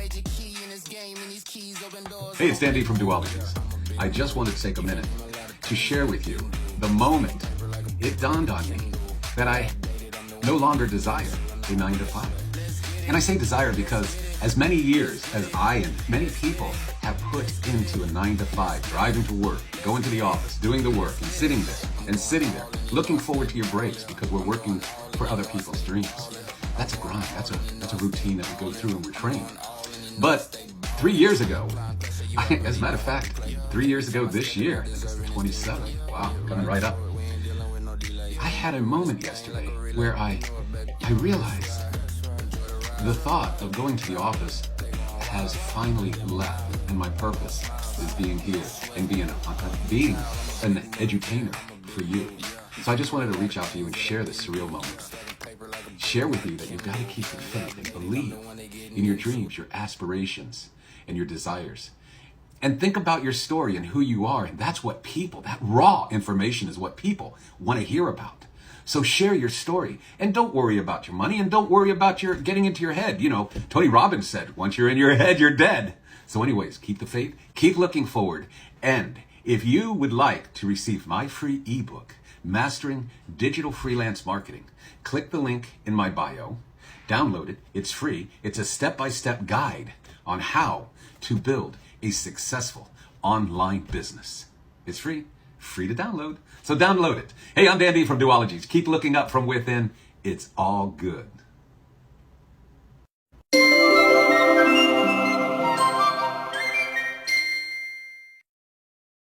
Hey, it's Dandy from Dualities. I just wanted to take a minute to share with you the moment it dawned on me that I no longer desire a 9-to-5. And I say desire because as many years as I and many people have put into a 9-to-5, driving to work, going to the office, doing the work, and sitting there, looking forward to your breaks because we're working for other people's dreams. That's a grind. That's a routine that we go through and we're trained. But 3 years ago, as a matter of fact, 3 years ago this year, August 27th, wow, coming right up, I had a moment yesterday where I realized the thought of going to the office has finally left, and my purpose is being here and being an edutainer for you. So I just wanted to reach out to you and share this surreal moment. Share with you that you've got to keep the faith and believe in your dreams, your aspirations, and your desires. And think about your story and who you are. And that's what people, that raw information is what people want to hear about. So share your story and don't worry about your money and don't worry about your getting into your head. You know, Tony Robbins said, once you're in your head, you're dead. So anyways, keep the faith, keep looking forward. And if you would like to receive my free ebook, Mastering Digital Freelance Marketing, click the link in my bio, download it. It's free. It's a step-by-step guide on how to build a successful online business. It's free to download. So download it. Hey, I'm Dandy from Dualities. Keep looking up from within. It's all good.